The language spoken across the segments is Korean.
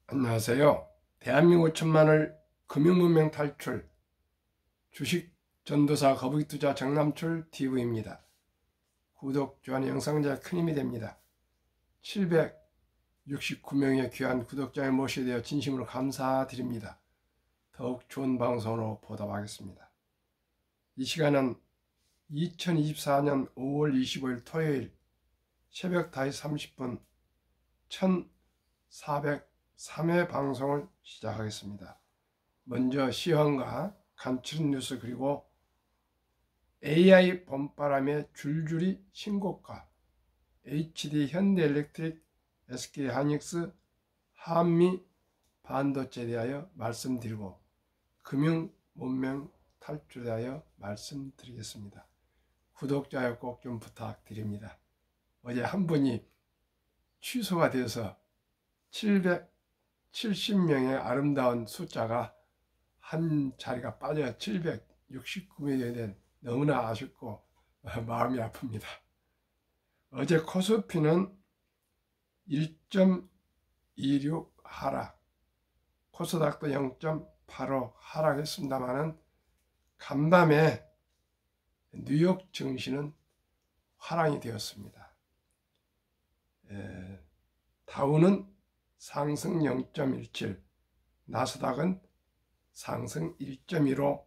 안녕하세요. 대한민국 천만을 금융문명 탈출 주식 전도사 거북이투자 정남출 TV입니다. 구독, 좋아요, 영상제 큰 힘이 됩니다. 769명의 귀한 구독자를 모시게 되어 진심으로 감사드립니다. 더욱 좋은 방송으로 보답하겠습니다. 이 시간은 2024년 5월 25일 토요일 새벽 5시 30분 1403회 방송을 시작하겠습니다. 먼저 시황과 간추린 뉴스, 그리고 AI 봄바람에 줄줄이 신고가, HD 현대엘렉트릭, SK하이닉스, 한미 반도체에 대하여 말씀드리고 금융 문명 탈출에 대하여 말씀드리겠습니다. 구독자요 꼭 좀 부탁드립니다. 어제 한 분이 취소가 되어서 770명의 아름다운 숫자가 한 자리가 빠져 769명이 된, 너무나 아쉽고 마음이 아픕니다. 어제 코스피는 1.26 하락, 코스닥도 0.85 하락했습니다만은 간밤에 뉴욕 증시는 화랑이 되었습니다. 다우는 상승 0.17, 나스닥은 상승 1.15,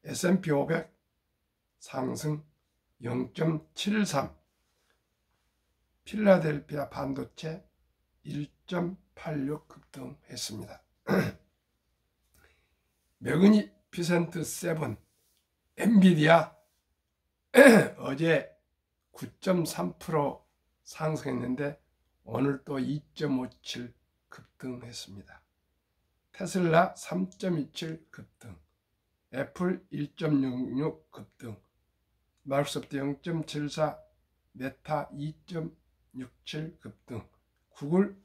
S&P 500 상승 0.73, 필라델피아 반도체 1.86 급등했습니다. 매그니피센트 7 엔비디아 어제 9.3% 상승했는데 오늘 또 2.57 급등했습니다. 테슬라 3.27 급등, 애플 1.66 급등, 마이크로소프트 0.74, 메타 2.67 급등, 구글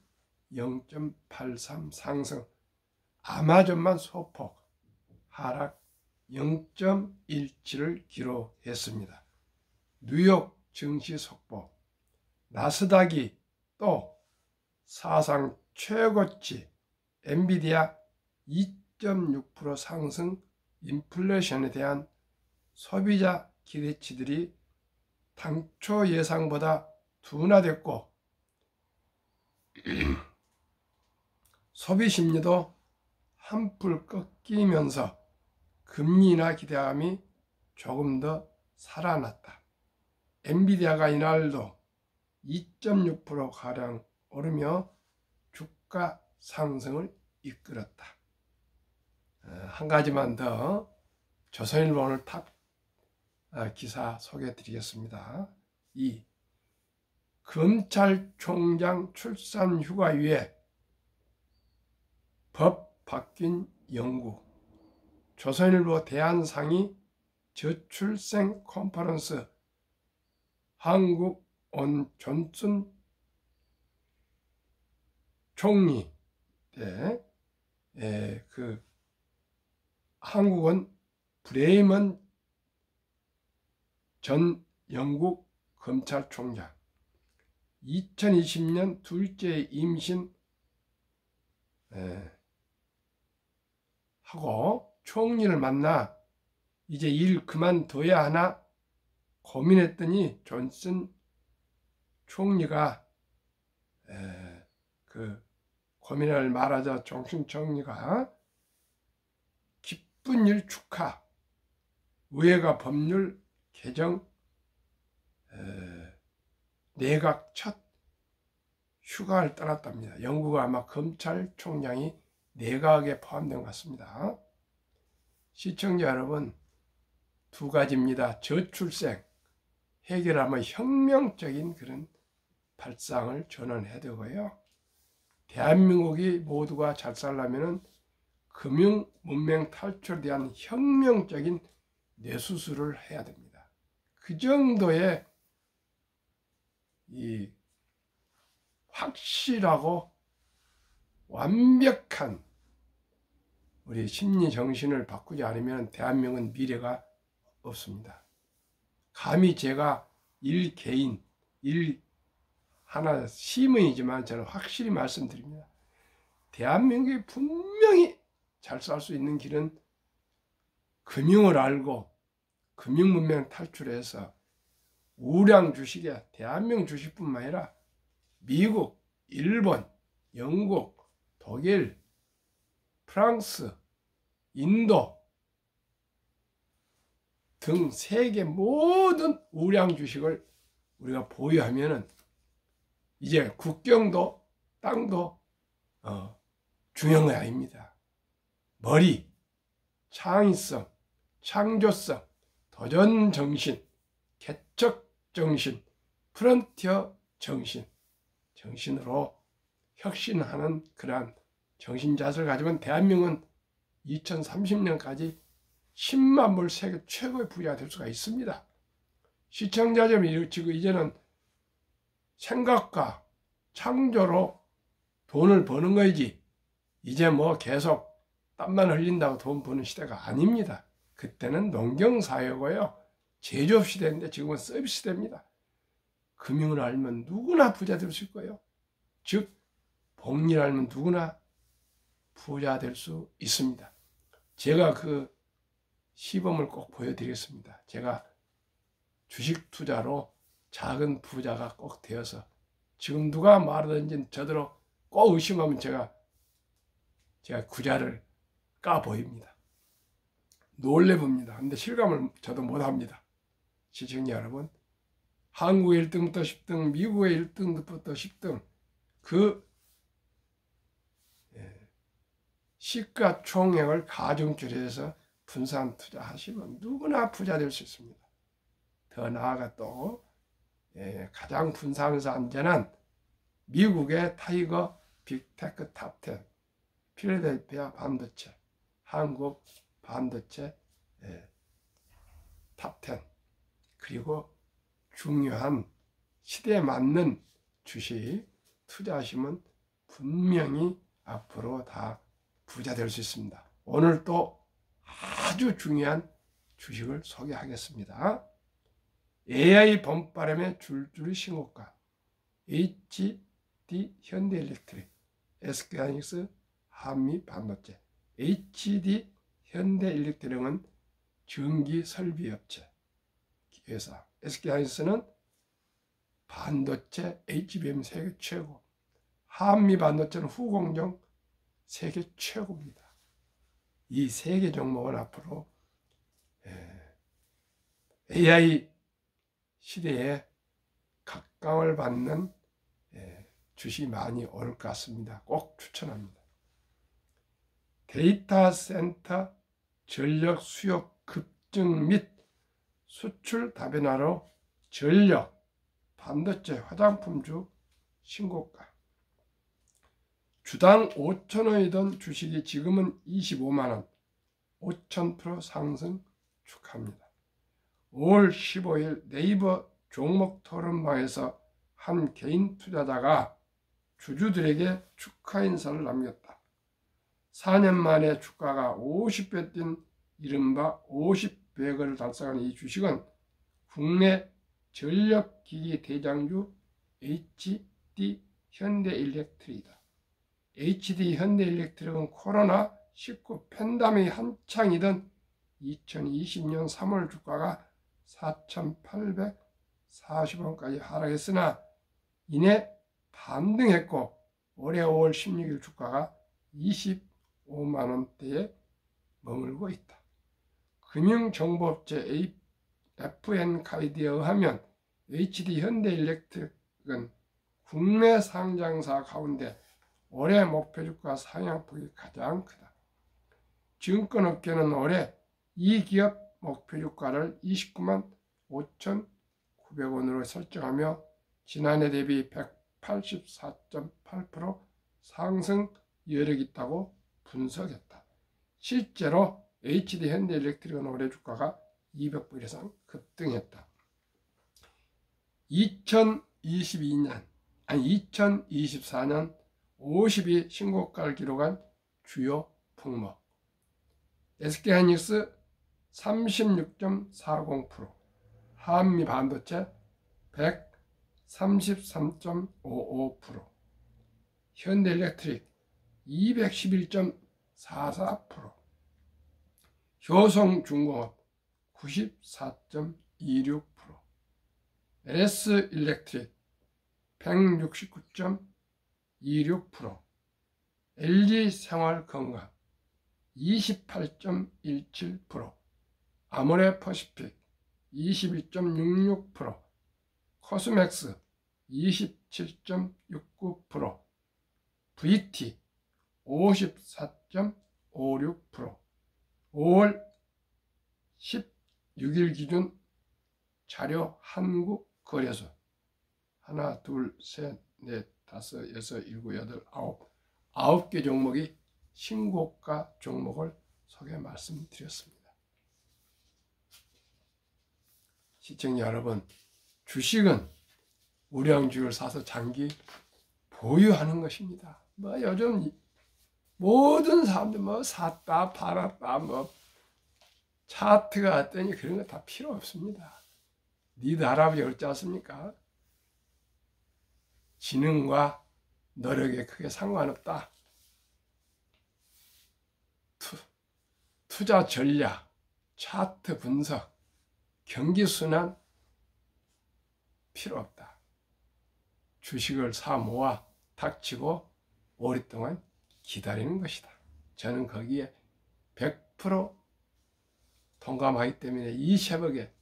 0.83 상승, 아마존만 소폭 하락 0.17을 기록했습니다. 뉴욕 증시 속보, 나스닥이 또 사상 최고치, 엔비디아 2.6% 상승, 인플레이션에 대한 소비자 기대치들이 당초 예상보다 둔화됐고 소비 심리도 한풀 꺾이면서 금리 인하 기대감이 조금 더 살아났다. 엔비디아가 이날도 2.6%가량 오르며 주가 상승을 이끌었다. 한 가지만 더 조선일보 오늘 탑 기사 소개해 드리겠습니다. 2. 검찰총장 출산 휴가위에 법 바뀐 영국, 조선일보 대한상의 저출생 컨퍼런스, 한국 온 존슨 총리 때 한국은 브레이먼 전 영국 검찰총장 2020년 둘째 임신 하고 총리를 만나 이제 일 그만둬야 하나 고민했더니 존슨 총리가 그 고민을 말하자 존슨 총리가 기쁜 일 축하, 의회가 법률 개정 내각 첫 휴가를 떠났답니다. 영국은 아마 검찰총장이 내각에 포함된 것 같습니다. 시청자 여러분, 두 가지입니다. 저출생 해결하면 혁명적인 그런 발상을 전환해야 되고요. 대한민국이 모두가 잘 살려면 금융 문명 탈출에 대한 혁명적인 뇌수술을 해야 됩니다. 그 정도의 이 확실하고 완벽한 우리 심리 정신을 바꾸지 않으면 대한민국은 미래가 없습니다. 감히 제가 일 하나 시민이지만 저는 확실히 말씀드립니다. 대한민국이 분명히 잘 살 수 있는 길은 금융을 알고 금융문명 탈출해서 우량 주식에 대한민국 주식뿐만 아니라 미국, 일본, 영국, 독일, 프랑스, 인도 등 세계 모든 우량 주식을 우리가 보유하면은 이제 국경도 땅도 중요한 게 아닙니다. 머리, 창의성, 창조성, 도전정신, 개척정신, 프런티어 정신으로 혁신하는 그러한 정신자세를 가지면 대한민국은 2030년까지 10만 불 세계 최고의 부자가 될 수가 있습니다. 시청자점이 지금 이제는 생각과 창조로 돈을 버는 거지 이제 뭐 계속 땀만 흘린다고 돈 버는 시대가 아닙니다. 그때는 농경사회고요. 제조업 시대인데 지금은 서비스 시대입니다. 금융을 알면 누구나 부자 될 수 있고요. 즉 복리를 알면 누구나 부자 될 수 있습니다. 제가 그 시범을 꼭 보여드리겠습니다. 제가 주식 투자로 작은 부자가 꼭 되어서 지금 누가 말하든지 저대로 꼭 의심하면 제가 구자를 까 보입니다. 놀래 봅니다. 근데 실감을 저도 못합니다. 시청자 여러분, 한국의 1등부터 10등, 미국의 1등부터 10등 그 시가총액을 가중줄여서 분산 투자하시면 누구나 부자 될 수 있습니다. 더 나아가 또 가장 분산해서 안전한 미국의 타이거 빅테크 탑10, 필라델피아 반도체, 한국 반도체 탑10, 그리고 중요한 시대에 맞는 주식 투자하시면 분명히 앞으로 다 부자 될 수 있습니다. 오늘 또 아주 중요한 주식을 소개하겠습니다. AI 번바람의 줄줄이 신고가, HD 현대일렉트릭, SK하이닉스, 한미반도체. HD 현대일렉트릭은 전기 설비업체 회사, SK하이닉스는 반도체 HBM 세계 최고, 한미반도체는 후공정 세계 최고입니다. 이 세 개 종목은 앞으로 AI 시대에 각광을 받는 주식이 많이 오를 것 같습니다. 꼭 추천합니다. 데이터 센터 전력 수요 급증 및 수출 다변화로 전력, 반도체, 화장품주 신고가. 주당 5,000원이던 주식이 지금은 25만원, 5,000% 상승 축하합니다. 5월 15일 네이버 종목 토론방에서 한 개인 투자자가 주주들에게 축하 인사를 남겼다. 4년 만에 주가가 50배 뛴 이른바 50배를 달성한 이 주식은 국내 전력기기 대장주 HD 현대일렉트릭이다. HD 현대일렉트릭은 코로나19 팬데믹이 한창이던 2020년 3월 주가가 4,840원까지 하락했으나 이내 반등했고 올해 5월 16일 주가가 25만원대에 머물고 있다. 금융정보업체 FN카이드에 의하면 HD 현대일렉트릭은 국내 상장사 가운데 올해 목표주가 상향폭이 가장 크다. 증권업계는 올해 이 기업 목표주가를 29만 5,900원으로 설정하며 지난해 대비 184.8% 상승 여력이 있다고 분석했다. 실제로 HD 현대일렉트릭은 올해 주가가 200불 이상 급등했다. 2024년 50위 신고가를 기록한 주요 품목. SK하이닉스 36.40%, 한미반도체 133.55%, 현대일렉트릭 211.44%, 효성중공업 94.26%, LS 일렉트릭 169.26%, LG생활건강 28.17%, 아모레퍼시픽 21.66%, 코스맥스 27.69%, VT 54.56%, 5월 16일 기준 자료 한국거래소 하나, 둘, 셋, 넷, 다섯, 여섯, 일곱, 여덟, 아홉 개 종목이 신고가 종목을 소개 말씀드렸습니다. 시청자 여러분, 주식은 우량주를 사서 장기 보유하는 것입니다. 요즘 모든 사람들 샀다 팔았다 차트가 왔더니 그런 거 다 필요 없습니다. 니들 할아버지가 그렇지 않습니까? 지능과 노력에 크게 상관없다. 투자 전략, 차트 분석, 경기 순환 필요 없다. 주식을 사 모아 닥치고 오랫동안 기다리는 것이다. 저는 거기에 100% 동감하기 때문에 이 새벽에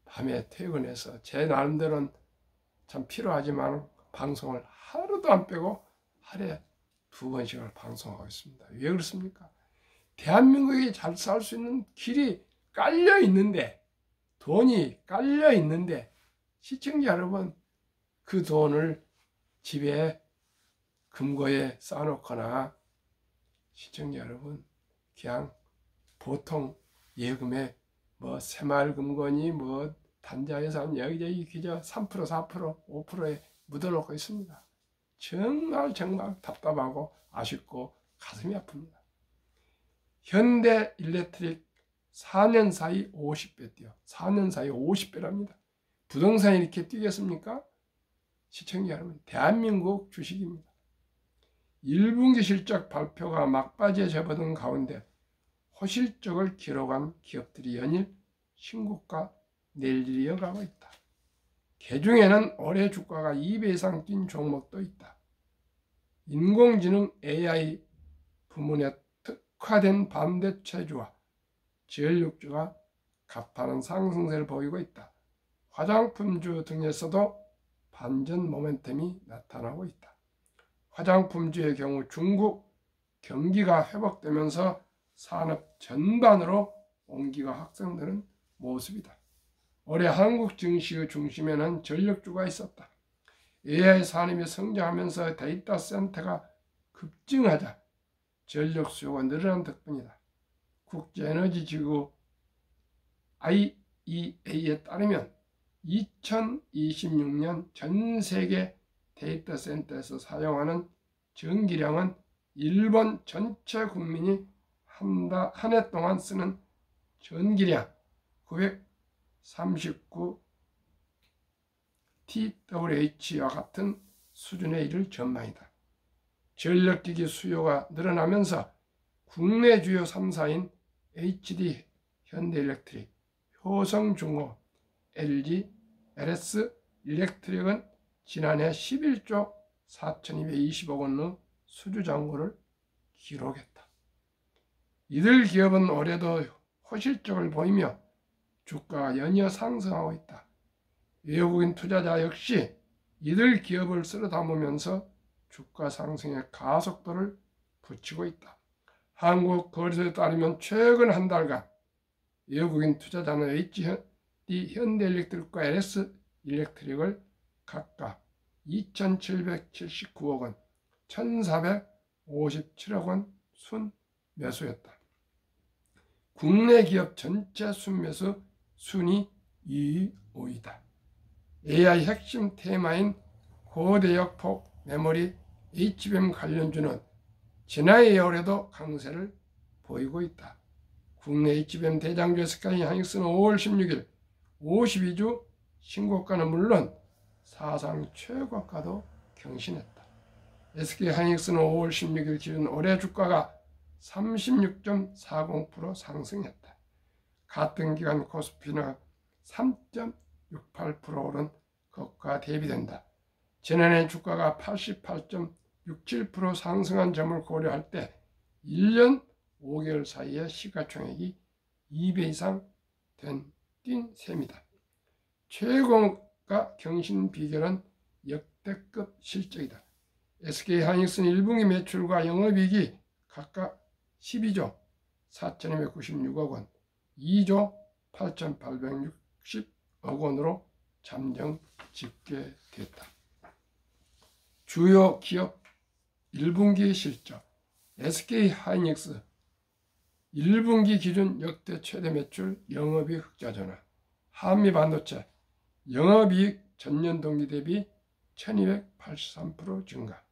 밤에 퇴근해서 제 나름대로는 참 필요하지만 방송을 하루도 안 빼고 하루에 2번씩을 방송하고 있습니다. 왜 그렇습니까? 대한민국이 잘 살 수 있는 길이 깔려 있는데, 돈이 깔려 있는데, 시청자 여러분, 그 돈을 집에 금고에 쌓아놓거나, 시청자 여러분, 그냥 보통 예금에 새마을금고니 단자예산 여기저기 그저 3%, 4%, 5%에 묻어놓고 있습니다. 정말 답답하고 아쉽고 가슴이 아픕니다. 현대 일렉트릭 4년 사이 50배 뛰어. 4년 사이 50배랍니다. 부동산이 이렇게 뛰겠습니까? 시청자 여러분, 대한민국 주식입니다. 1분기 실적 발표가 막바지에 접어든 가운데 호실적을 기록한 기업들이 연일 신고가 낼 일이 이어가고 있다. 개중에는 올해 주가가 2배 이상 뛴 종목도 있다. 인공지능 AI 부문에 특화된 반도체주와 전력주가 가파른 상승세를 보이고 있다. 화장품주 등에서도 반전 모멘텀이 나타나고 있다. 화장품주의 경우 중국 경기가 회복되면서 산업 전반으로 온기가 확산되는 모습이다. 올해 한국 증시의 중심에는 전력주가 있었다. AI 산업이 성장하면서 데이터 센터가 급증하자 전력 수요가 늘어난 덕분이다. 국제에너지기구 IEA에 따르면 2026년 전 세계 데이터 센터에서 사용하는 전기량은 일본 전체 국민이 한 해 동안 쓰는 전기량 939 TWh와 같은 수준에 이를 전망이다. 전력기기 수요가 늘어나면서 국내 주요 3사인 HD, 현대일렉트릭, 효성중공업, LG, LS 일렉트릭은 지난해 11조 4,220억 원의 수주 잔고를 기록했다. 이들 기업은 올해도 호실적을 보이며 주가가 연이어 상승하고 있다. 외국인 투자자 역시 이들 기업을 쓸어 담으면서 주가 상승의 가속도를 붙이고 있다. 한국거래소에 따르면 최근 한 달간 외국인 투자자는 HD 현대일렉트릭과 LS 일렉트릭을 각각 2,779억 원, 1,457억 원 순매수였다. 국내 기업 전체 순매수 순위 2위 5위다. AI 핵심 테마인 고대역 폭 메모리 HBM 관련주는 지난해 올해도 강세를 보이고 있다. 국내 HBM 대장주 SK하이닉스는 5월 16일 52주 신고가는 물론 사상 최고가도 경신했다. SK하이닉스는 5월 16일 기준 올해 주가가 36.40% 상승했다. 같은 기간 코스피는 3.68% 오른 것과 대비된다. 지난해 주가가 88.67% 상승한 점을 고려할 때 1년 5개월 사이에 시가총액이 2배 이상 뛴 셈이다. 최고가 경신 비결은 역대급 실적이다. SK하이닉스는 1분기 매출과 영업이익이 각각 12조 4,296억 원, 2조 8,860억 원으로 잠정 집계됐다. 주요 기업 1분기 실적. SK하이닉스 1분기 기준 역대 최대 매출, 영업이익 흑자 전환. 한미반도체 영업이익 전년 동기 대비 1283% 증가.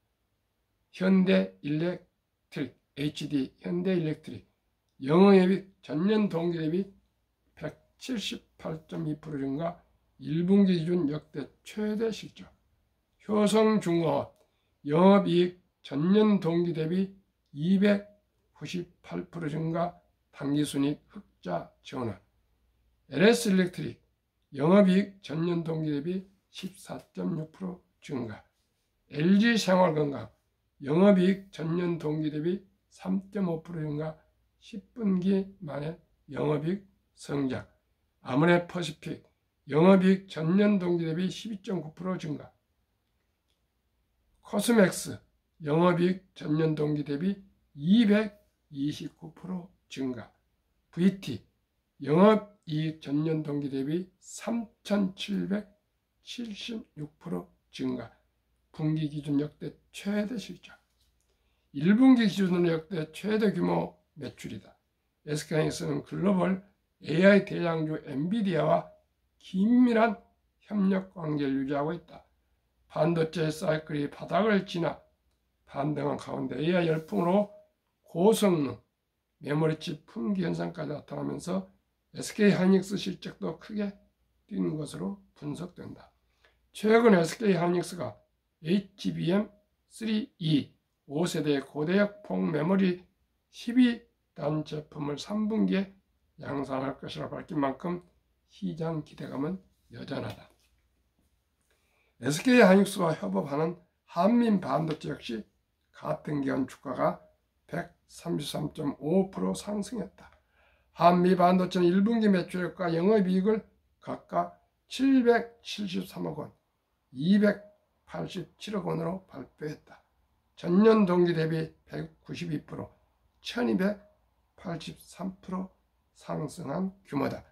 현대일렉트릭 HD 현대일렉트릭 영업이익 전년 동기 대비 178.2% 증가. 1분기 기준 역대 최대 실적. 효성중공업 영업이익 전년 동기 대비 298% 증가. 당기순이익 흑자 전환. LS일렉트릭 영업이익 전년 동기 대비 14.6% 증가. LG생활건강 영업이익 전년 동기 대비 3.5% 증가. 10분기 만에 영업이익 성장. 아모레퍼시픽 영업이익 전년 동기 대비 12.9% 증가. 코스맥스 영업이익 전년 동기 대비 229% 증가. VT 영업이익 전년 동기 대비 3,776% 증가. 분기 기준 역대 최대 실적. 1분기 기준으로 역대 최대 규모 매출이다. SK하이닉스는 글로벌 AI 대장주 엔비디아와 긴밀한 협력 관계를 유지하고 있다. 반도체 사이클이 바닥을 지나 반등한 가운데 AI 열풍으로 고성능 메모리칩 품귀 현상까지 나타나면서 SK하이닉스 실적도 크게 뛰는 것으로 분석된다. 최근 SK하이닉스가 HBM3E 5세대 고대역폭 메모리 12단 제품을 3분기에 양산할 것이라 밝힌 만큼 시장 기대감은 여전하다. SK하이닉스와 협업하는 한민반도체 역시 같은 기간 주가가 133.5% 상승했다. 한미반도체는 1분기 매출액과 영업이익을 각각 773억 원, 287억 원으로 발표했다. 전년 동기 대비 192%, 1283% 상승한 규모다.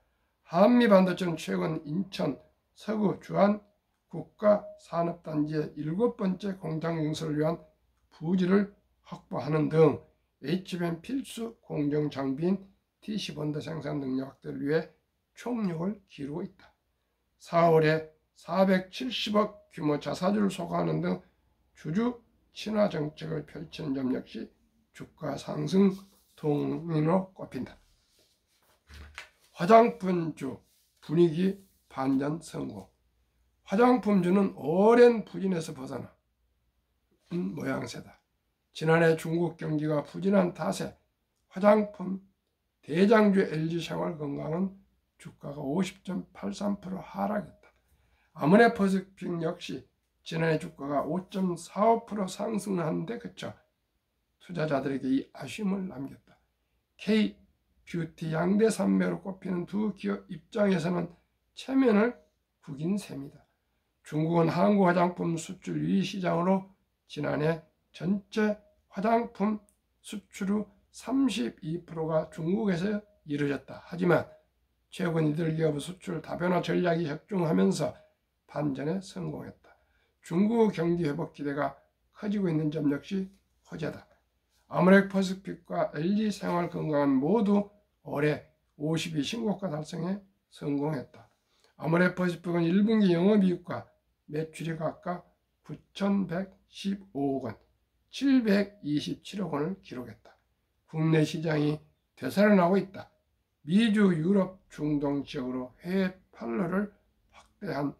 한미반도체는 최근 인천 서구 주안 국가산업단지의 7번째 공장 증설을 위한 부지를 확보하는 등 HBM 필수 공정 장비인 TC본드 생산 능력 확대를 위해 총력을 기울이고 있다. 4월에 470억 규모 자사주를 소거하는 등 주주 친화 정책을 펼치는 점 역시 주가 상승 동인으로 꼽힌다. 화장품주 분위기 반전 성공. 화장품주는 오랜 부진에서 벗어나 모양새다. 지난해 중국 경기가 부진한 탓에 화장품 대장주 LG생활건강은 주가가 50.83% 하락했다. 아모레퍼시픽 역시 지난해 주가가 5.45% 상승한 데 그쳐 투자자들에게 이 아쉬움을 남겼다. K-뷰티 양대 산매로 꼽히는 두 기업 입장에서는 체면을 구긴 셈이다. 중국은 한국 화장품 수출 2위 시장으로 지난해 전체 화장품 수출 후 32%가 중국에서 이루어졌다. 하지만 최근 이들 기업의 수출 다변화 전략이 적중하면서 반전에 성공했다. 중국 경기 회복 기대가 커지고 있는 점 역시 호재다. 아모레퍼시픽과 LG생활건강은 모두 올해 50위 신고가 달성에 성공했다. 아모레퍼시픽은 1분기 영업이익과 매출이 각각 9,115억 원, 727억 원을 기록했다. 국내 시장이 되살아나고 있다. 미주, 유럽, 중동 지역으로 해외 판로를 확대한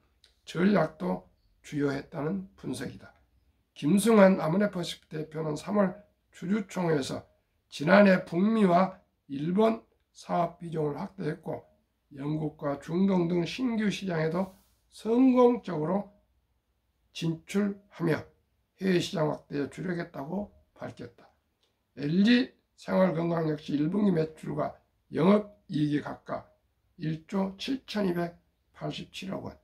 전략도 주요했다는 분석이다. 김승환 아모레퍼시픽 대표는 3월 주주총회에서 지난해 북미와 일본 사업 비중을 확대했고 영국과 중동 등 신규 시장에도 성공적으로 진출하며 해외 시장 확대에 주력했다고 밝혔다. LG 생활건강 역시 1분기 매출과 영업이익이 각각 1조 7,287억 원,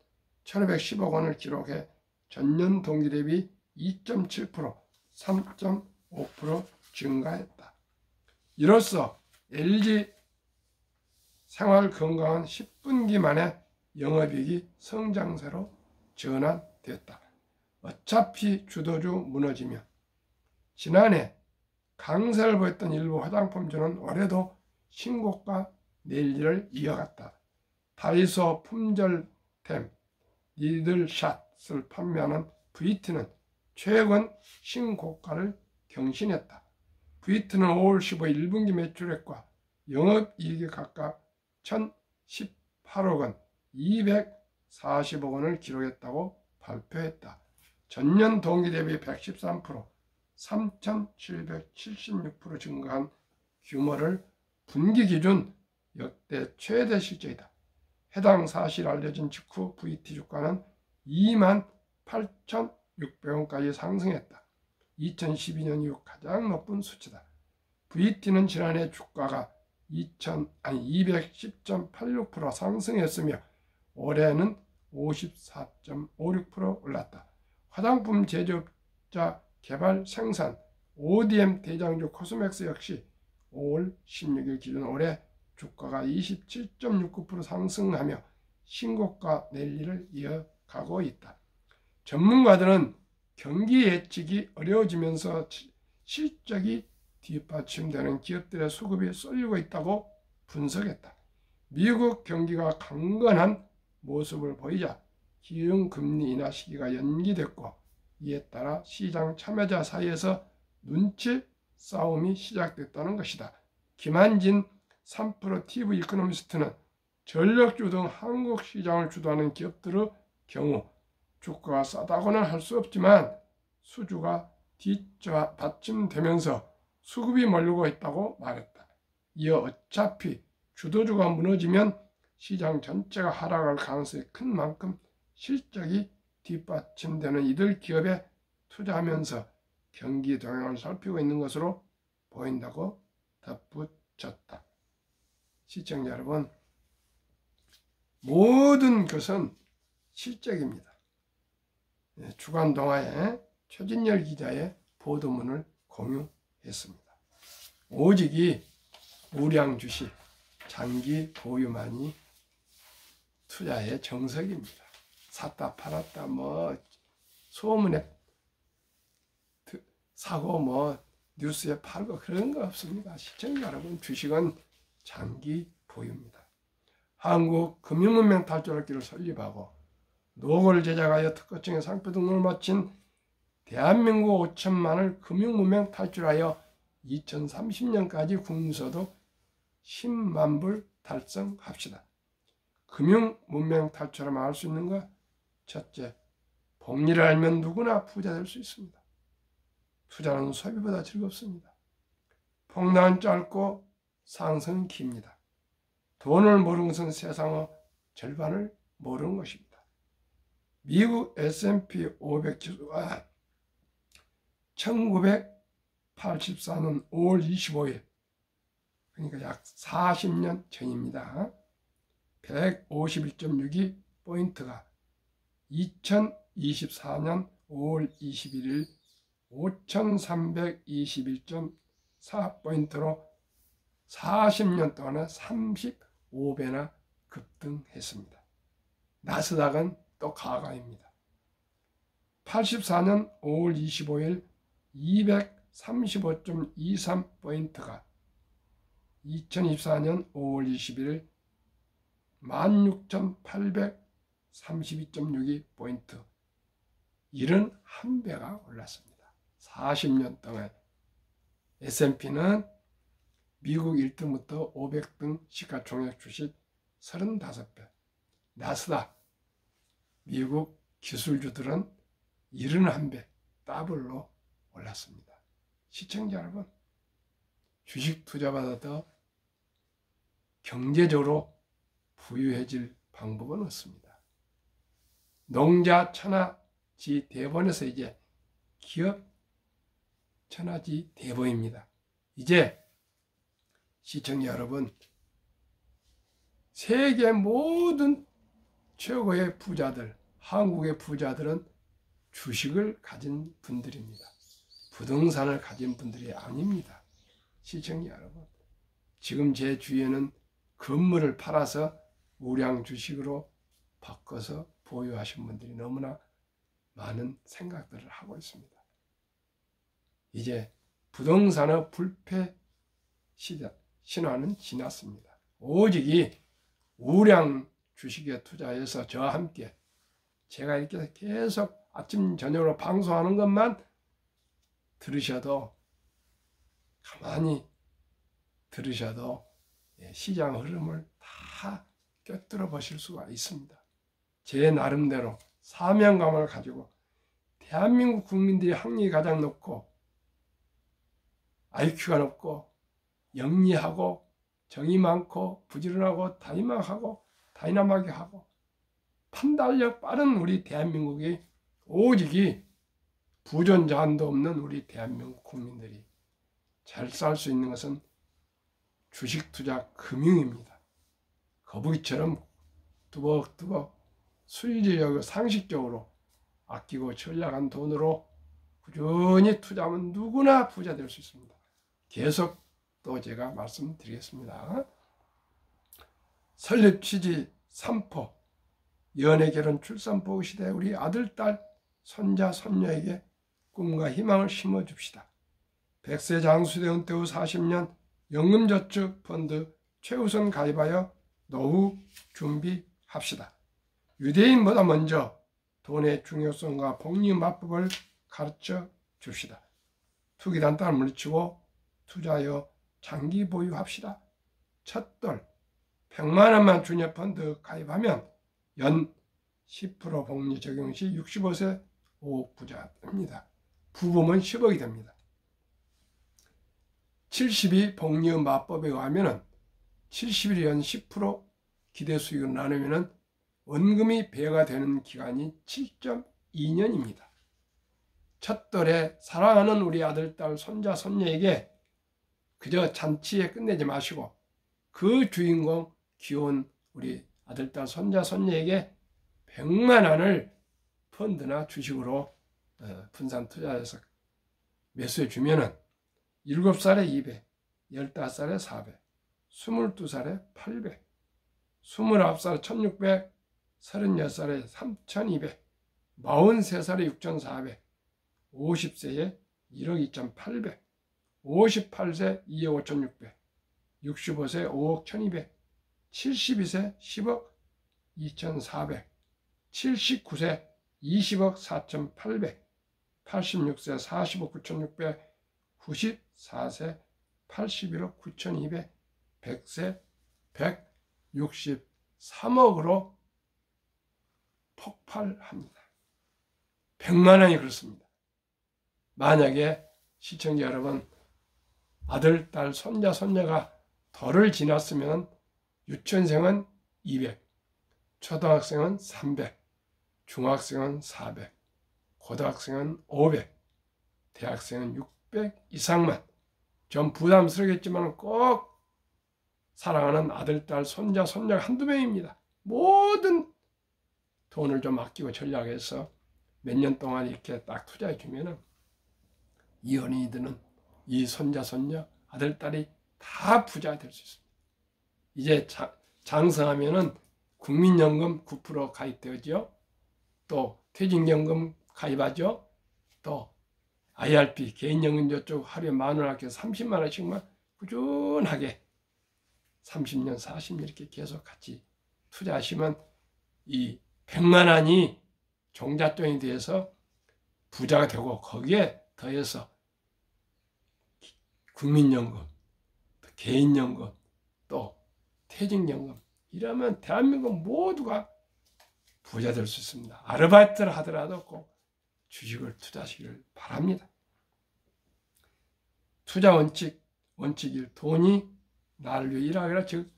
1,510억 원을 기록해 전년 동기 대비 2.7%, 3.5% 증가했다. 이로써 LG 생활건강은 10분기 만에 영업이익이 성장세로 전환됐다. 어차피 주도주 무너지며 지난해 강세를 보였던 일부 화장품주는 올해도 신고가 낼 일을 이어갔다. 다이소 품절템 니들샷을 판매하는 VT는 최근 신고가를 경신했다. VT는 5월 15일 1분기 매출액과 영업이익이 각각 1,018억 원, 240억 원을 기록했다고 발표했다. 전년 동기 대비 113%, 3,776% 증가한 규모를 분기 기준 역대 최대 실적이다. 해당 사실 알려진 직후 VT 주가는 28,600원까지 상승했다. 2012년 이후 가장 높은 수치다. VT는 지난해 주가가 210.86% 상승했으며 올해는 54.56% 올랐다. 화장품 제조업자 개발 생산 ODM 대장주 코스맥스 역시 5월 16일 기준 올해 주가가 27.69% 상승하며 신고가 낼 일을 이어가고 있다. 전문가들은 경기 예측이 어려워지면서 실적이 뒷받침되는 기업들의 수급이 쏠리고 있다고 분석했다. 미국 경기가 강건한 모습을 보이자 기준금리 인하 시기가 연기됐고 이에 따라 시장 참여자 사이에서 눈치 싸움이 시작됐다는 것이다. 김한진 3프로 TV 이코노미스트는 전력주 등 한국 시장을 주도하는 기업들의 경우 주가가 싸다고는 할 수 없지만 수주가 뒷받침되면서 수급이 몰리고 있다고 말했다. 이어 어차피 주도주가 무너지면 시장 전체가 하락할 가능성이 큰 만큼 실적이 뒷받침되는 이들 기업에 투자하면서 경기 동향을 살피고 있는 것으로 보인다고 덧붙였다. 시청자 여러분, 모든 것은 실적입니다. 주간동화에 최진열 기자의 보도문을 공유했습니다. 오직이 우량 주식, 장기 보유만이 투자의 정석입니다. 샀다 팔았다 소문에 사고 뉴스에 팔고 그런 거 없습니다. 시청자 여러분, 주식은 장기 보유입니다. 한국 금융문명 탈출학기를 설립하고 노고를 제작하여 특허청의 상표 등록을 마친 대한민국 5천만을 금융문명 탈출하여 2030년까지 국민소득 10만 불 달성합시다. 금융문명 탈출하면 알 수 있는 것, 첫째, 복리를 알면 누구나 부자 될 수 있습니다. 투자는 소비보다 즐겁습니다. 폭락은 짧고 상승은 깁니다. 돈을 모르는 것은 세상의 절반을 모르는 것입니다. 미국 S&P 500 지수가 1984년 5월 25일, 그러니까 약 40년 전입니다. 151.62포인트가 2024년 5월 21일 5321.4포인트로 40년 동안에 35배나 급등했습니다. 나스닥은 또 가가입니다. 84년 5월 25일 235.23포인트가 2024년 5월 21일 16,832.62포인트, 71배가 올랐습니다. 40년 동안 S&P는 미국 1등부터 500등 시가총액 주식 35배, 나스닥 미국 기술주들은 71배 더블로 올랐습니다. 시청자 여러분, 주식 투자보다 더 경제적으로 부유해질 방법은 없습니다. 농자 천하지 대본에서 이제 기업 천하지 대본입니다. 이제 시청자 여러분, 세계 모든 최고의 부자들, 한국의 부자들은 주식을 가진 분들입니다. 부동산을 가진 분들이 아닙니다. 시청자 여러분, 지금 제 주위에는 건물을 팔아서 우량 주식으로 바꿔서 보유하신 분들이 너무나 많은 생각들을 하고 있습니다. 이제 부동산의 불패 신화는 지났습니다. 오직 이 우량 주식에 투자해서 저와 함께 제가 이렇게 계속 아침 저녁으로 방송하는 것만 들으셔도, 가만히 들으셔도 시장 흐름을 다 꿰뚫어 보실 수가 있습니다. 제 나름대로 사명감을 가지고 대한민국 국민들이 학력이 가장 높고 IQ가 높고 영리하고 정이 많고 부지런하고 다이나믹하게 하고 판단력 빠른 우리 대한민국이, 오직이 부존자한도 없는 우리 대한민국 국민들이 잘 살 수 있는 것은 주식 투자 금융입니다. 거북이처럼 뚜벅뚜벅 수의적이고 상식적으로 아끼고 전략한 돈으로 꾸준히 투자하면 누구나 부자 될 수 있습니다. 계속 또 제가 말씀드리겠습니다. 설립 취지 3포, 연애 결혼 출산 보호 시대 우리 아들, 딸, 손자, 손녀에게 꿈과 희망을 심어줍시다. 100세 장수대 은퇴 후 40년 연금저축펀드 최우선 가입하여 노후 준비합시다. 유대인보다 먼저 돈의 중요성과 복리 맞법을 가르쳐 줍시다. 투기 단타를 물리치고 투자하여 장기 보유합시다. 첫돌 100만 원만 주녀 펀드 가입하면 연 10% 복리 적용 시 65세 5억 부자 됩니다. 부부면 10억이 됩니다. 72 복리 맞법에 의하면 70일 연 10% 기대 수익을 나누면 원금이 배가 되는 기간이 7.2년입니다. 첫돌에 사랑하는 우리 아들, 딸, 손자, 손녀에게 그저 잔치에 끝내지 마시고 그 주인공 귀여운 우리 아들, 딸, 손자, 손녀에게 100만 원을 펀드나 주식으로 분산 투자해서 매수해 주면은 7살에 200, 15살에 400, 22살에 800, 29살에 1600, 36살에 3200, 43살에 6400, 50세에 1억 2800, 58세 2억 5600, 65세 5억 1200, 72세 10억 2400, 79세 20억 4800, 86세 40억 9600, 94세 81억 9200, 100세 163억으로 폭발합니다. 100만 원이 그렇습니다. 만약에 시청자 여러분, 아들, 딸, 손자, 손녀가 덜을 지났으면 유치원생은 200, 초등학생은 300, 중학생은 400, 고등학생은 500, 대학생은 600 이상만, 좀 부담스럽겠지만 꼭 사랑하는 아들, 딸, 손자, 손녀가 한두 명입니다. 모든 돈을 좀 아끼고 전략해서 몇 년 동안 이렇게 딱 투자해 주면은 이 어린이들은 이 손자, 손녀, 아들, 딸이 다 부자 될 수 있습니다. 이제 장성하면은 국민연금 9% 가입되죠. 또 퇴직연금 가입하죠. 또 IRP 개인연금 저쪽 하루에 10,000원 아껴서 30만 원씩만 꾸준하게 30년, 40년 이렇게 계속 같이 투자하시면 이 100만 원이 종잣돈이 돼서 부자가 되고, 거기에 더해서 국민연금, 또 개인연금, 또 퇴직연금, 이러면 대한민국 모두가 부자 될 수 있습니다. 아르바이트를 하더라도 꼭 주식을 투자하시기를 바랍니다. 투자 원칙, 원칙 1. 돈이 나를 위해 일하라. 즉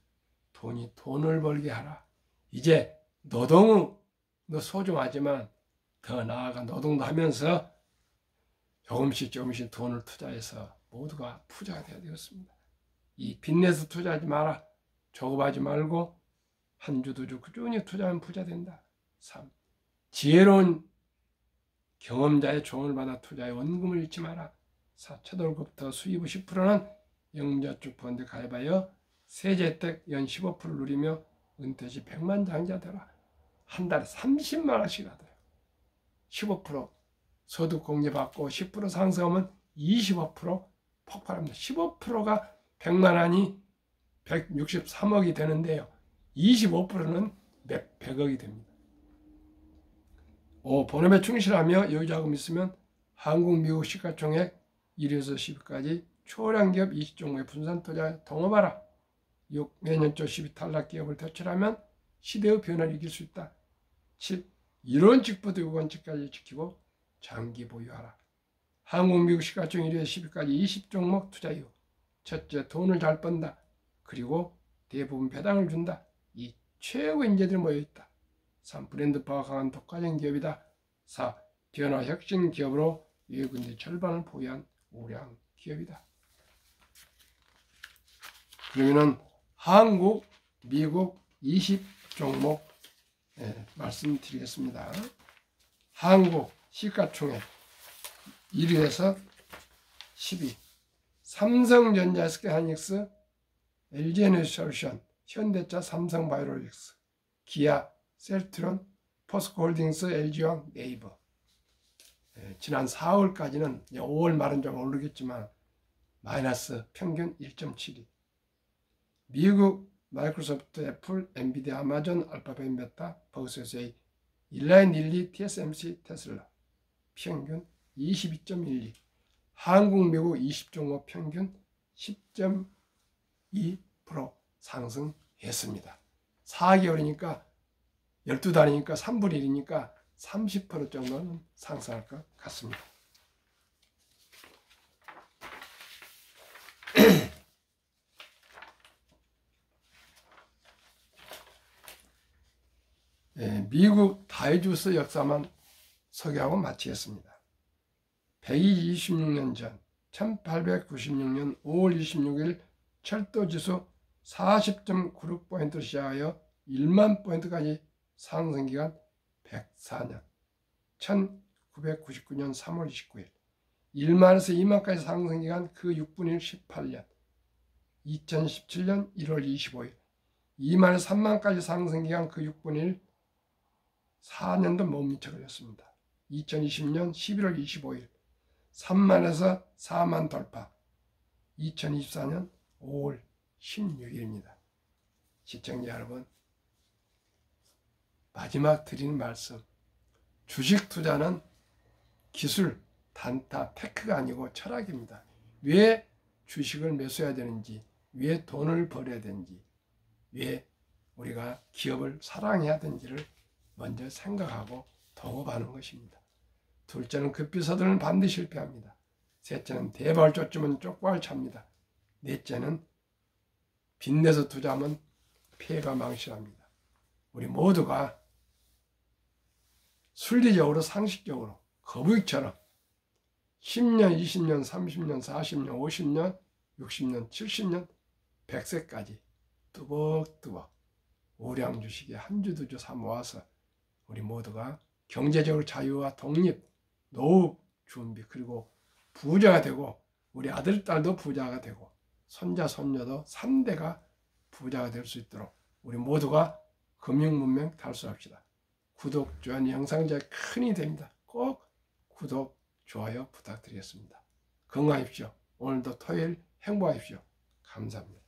돈이 돈을 벌게 하라. 이제 노동은 너 소중하지만 더 나아가 노동도 하면서 조금씩 돈을 투자해서 모두가 부자가 되어야 되겠습니다. 이 빚내서 투자하지 마라. 조급하지 말고 한 주 두 주 꾸준히 투자하면 부자 된다. 3. 지혜로운 경험자의 조언을 받아 투자에 원금을 잃지 마라. 4. 첫 월급부터 수입 10%는 영자축 펀드 가입하여 세제 혜택 연 15%를 누리며 은퇴 시 100만 장자 되라. 한 달에 30만 원씩 하더라. 15% 소득 공제 받고 10% 상승하면 25% 폭발합니다. 15%가 100만 원이 163억이 되는데요. 25%는 100억이 됩니다. 5. 본업에 충실하며 여유자금 있으면 한국, 미국 시가총액 1위에서 10위까지 초량기업 20종목의 분산 투자에 동업하라. 6. 매년 초 10위 탈락 기업을 대출하면 시대의 변화를 이길 수 있다. 7. 이론칙부터 유관칙까지 지키고 장기 보유하라. 한국, 미국 시가총액 1위에서 10위까지 20종목 투자 이후. 첫째, 돈을 잘 번다. 그리고 대부분 배당을 준다. 이 최고 인재들이 모여있다. 3. 브랜드파가 강한 독과적 기업이다. 4. 변화 혁신 기업으로 외국인의 절반을 보유한 우량 기업이다. 그러면은 한국, 미국 20종목 말씀드리겠습니다. 한국 시가총액 1위에서 10위. 삼성전자, SK하이닉스, LG에너지솔루션, 현대차, 삼성바이오로직스, 기아, 셀트론, 포스코홀딩스, LG화학, 네이버. 지난 4월까지는 5월 말은 좀 오르겠지만 마이너스 평균 1.72. 미국 마이크로소프트, 애플, 엔비디아, 아마존, 알파벳, 메타, 버그스웨이, 일라인, 릴리, TSMC, 테슬라 평균 22.12. 한국, 미국 20종목 평균 10.2% 상승했습니다. 4개월이니까 12달이니까 3분의 1이니까 30% 정도는 상승할 것 같습니다. 미국 다이주스 역사만 소개하고 마치겠습니다. 126년 전 1896년 5월 26일 철도지수 40.96포인트를 시작하여 1만 포인트까지 상승기간 104년 1999년 3월 29일 1만에서 2만까지 상승기간 그 6분의 1 18년 2017년 1월 25일 2만에서 3만까지 상승기간 그 6분의 1 4년도 못 미쳐 걸렸습니다. 2020년 11월 25일 3만에서 4만 돌파 2024년 5월 16일입니다. 시청자 여러분, 마지막 드리는 말씀, 주식 투자는 기술, 단타, 테크가 아니고 철학입니다. 왜 주식을 매수해야 되는지, 왜 돈을 벌어야 되는지, 왜 우리가 기업을 사랑해야 되는지를 먼저 생각하고 동업하는 것입니다. 둘째는 급히 서두르면 반드시 실패합니다. 셋째는 대박을 쫓으면 쪽박을 찹니다. 넷째는 빚내서 투자하면 피해가 망실합니다. 우리 모두가 순리적으로 상식적으로 거북이처럼 10년, 20년, 30년, 40년, 50년, 60년, 70년, 100세까지 뚜벅뚜벅 우량 주식에 한 주 두 주 사 모아서 우리 모두가 경제적으로 자유와 독립, 노후 준비, 그리고 부자가 되고 우리 아들, 딸도 부자가 되고 손자, 손녀도 3대가 부자가 될 수 있도록 우리 모두가 금융문명 달성합시다. 구독, 좋아요, 영상 제일 큰 힘이 됩니다. 꼭 구독, 좋아요 부탁드리겠습니다. 건강하십시오. 오늘도 토요일 행복하십시오. 감사합니다.